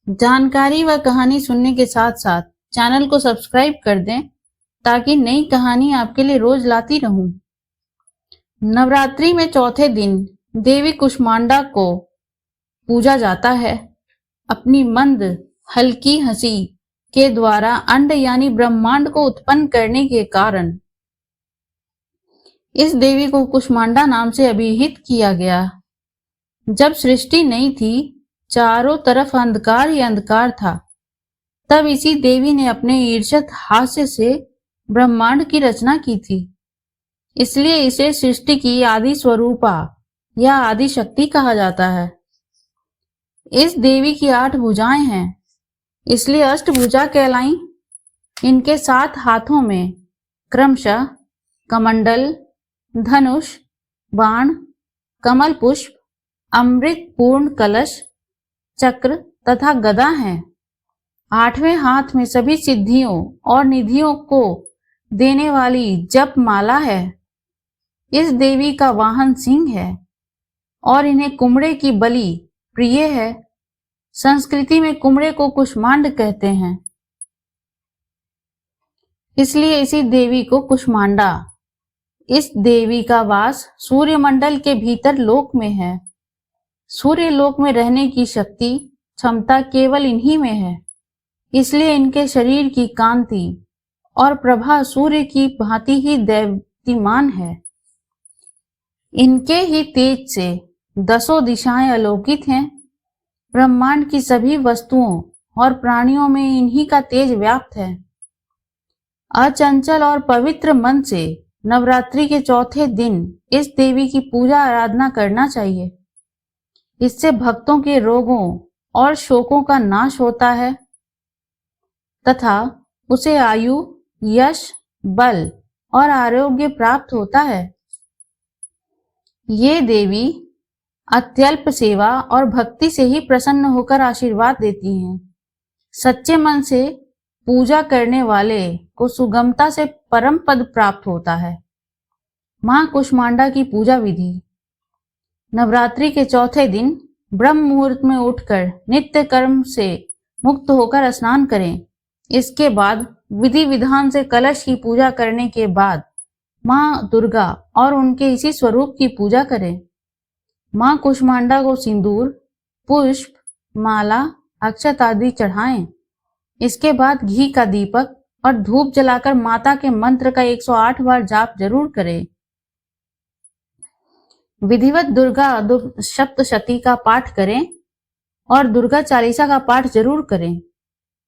जानकारी व कहानी सुनने के साथ साथ चैनल को सब्सक्राइब कर दें ताकि नई कहानी आपके लिए रोज लाती रहूं। नवरात्रि में चौथे दिन देवी कुष्मांडा को पूजा जाता है। अपनी मंद हल्की हंसी के द्वारा अंड यानी ब्रह्मांड को उत्पन्न करने के कारण इस देवी को कुष्मांडा नाम से अभिहित किया गया। जब सृष्टि नहीं थी, चारों तरफ अंधकार ही अंधकार था, तब इसी देवी ने अपने ईर्ष्यत हास्य से ब्रह्मांड की रचना की थी। इसलिए इसे सृष्टि की आदि स्वरूपा या आदि शक्ति कहा जाता है। इस देवी की 8 भुजाएं हैं, इसलिए अष्टभुजा कहलाई। इनके 7 हाथों में क्रमशः कमंडल, धनुष, बाण, कमल पुष्प, अमृत पूर्ण कलश, चक्र तथा गदा हैं। 8वें हाथ में सभी सिद्धियों और निधियों को देने वाली जप माला है। इस देवी का वाहन सिंह है और इन्हें कुमड़े की बलि प्रिय है। संस्कृति में कुमड़े को कुष्मांड कहते हैं, इसलिए इसी देवी को कुष्मांडा। इस देवी का वास सूर्यमंडल के भीतर लोक में है। सूर्य लोक में रहने की शक्ति क्षमता केवल इन्हीं में है, इसलिए इनके शरीर की कांति और प्रभा सूर्य की भांति ही दैदीप्यमान है। इनके ही तेज से 10 दिशाएं अलौकित हैं। ब्रह्मांड की सभी वस्तुओं और प्राणियों में इन्हीं का तेज व्याप्त है। अचंचल और पवित्र मन से नवरात्रि के चौथे दिन इस देवी की पूजा आराधना करना चाहिए। इससे भक्तों के रोगों और शोकों का नाश होता है तथा उसे आयु, यश, बल और आरोग्य प्राप्त होता है। ये देवी अत्यल्प सेवा और भक्ति से ही प्रसन्न होकर आशीर्वाद देती हैं। सच्चे मन से पूजा करने वाले को सुगमता से परम पद प्राप्त होता है। मां कुष्मांडा की पूजा विधि। नवरात्रि के चौथे दिन ब्रह्म मुहूर्त में उठकर नित्य कर्म से मुक्त होकर स्नान करें। इसके बाद विधि विधान से कलश की पूजा करने के बाद मां दुर्गा और उनके इसी स्वरूप की पूजा करें। मां कुष्मांडा को सिंदूर, पुष्प, माला, अक्षत आदि चढ़ाएं। इसके बाद घी का दीपक और धूप जलाकर माता के मंत्र का 108 बार जाप जरूर करें। विधिवत दुर्गा सप्तशती का पाठ करें और दुर्गा चालीसा का पाठ जरूर करें।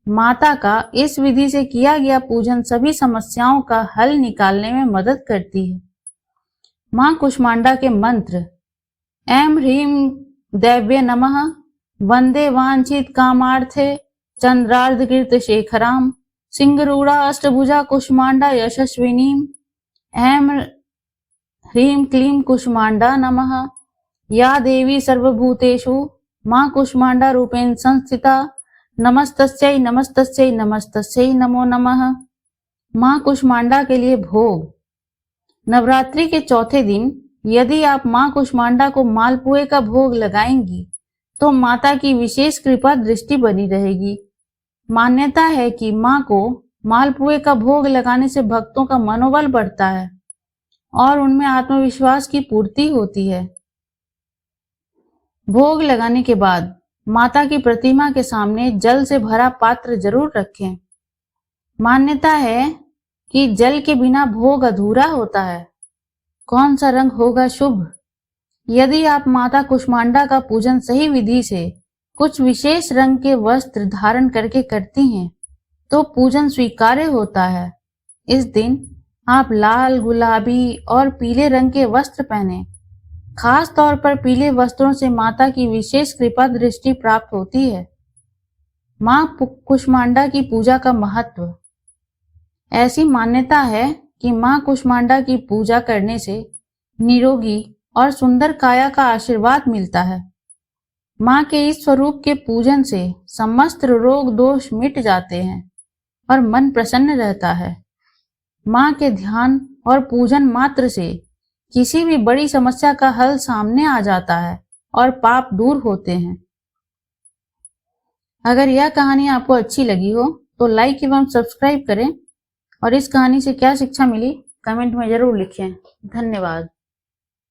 माता का इस विधि से किया गया पूजन सभी समस्याओं का हल निकालने में मदद करती है। मां कुष्मांडा के मंत्र: ऐं ह्रीं दैव्य नमः, वंदे वांछित कामार्थे चंद्रार्धकृत शेखराम, सिंगरूढ़ा अष्टभुजा कुष्मांडा यशस्विनीम, ऐं ह्रीं क्लीं कुष्मांडा नमः, या देवी सर्वभूतेषु मां कुष्मांडा रूपेण संस्थिता, नमस्तस्यै नमस्तस्यै नमस्तस्यै नमो नमः। मां कुष्मांडा के लिए भोग। नवरात्रि के चौथे दिन यदि आप मां कुष्मांडा को मालपुए का भोग लगाएंगी तो माता की विशेष कृपा दृष्टि बनी रहेगी। मान्यता है कि मां को मालपुए का भोग लगाने से भक्तों का मनोबल बढ़ता है और उनमें आत्मविश्वास की पूर्ति होती है। भोग लगाने के बाद माता की प्रतिमा के सामने जल से भरा पात्र जरूर रखें। मान्यता है कि जल के बिना भोग अधूरा होता है। कौन सा रंग होगा शुभ? यदि आप माता कुष्मांडा का पूजन सही विधि से कुछ विशेष रंग के वस्त्र धारण करके करती हैं तो पूजन स्वीकार्य होता है। इस दिन आप लाल, गुलाबी और पीले रंग के वस्त्र पहने। खास तौर पर पीले वस्त्रों से माता की विशेष कृपा दृष्टि प्राप्त होती है। मां कुष्मांडा की पूजा का महत्व। ऐसी मान्यता है कि मां कुष्मांडा की पूजा करने से निरोगी और सुंदर काया का आशीर्वाद मिलता है। मां के इस स्वरूप के पूजन से समस्त रोग दोष मिट जाते हैं और मन प्रसन्न रहता है। मां के ध्यान और पूजन मात्र से किसी भी बड़ी समस्या का हल सामने आ जाता है और पाप दूर होते हैं। अगर यह कहानी आपको अच्छी लगी हो तो लाइक एवं सब्सक्राइब करें और इस कहानी से क्या शिक्षा मिली कमेंट में जरूर लिखें। धन्यवाद।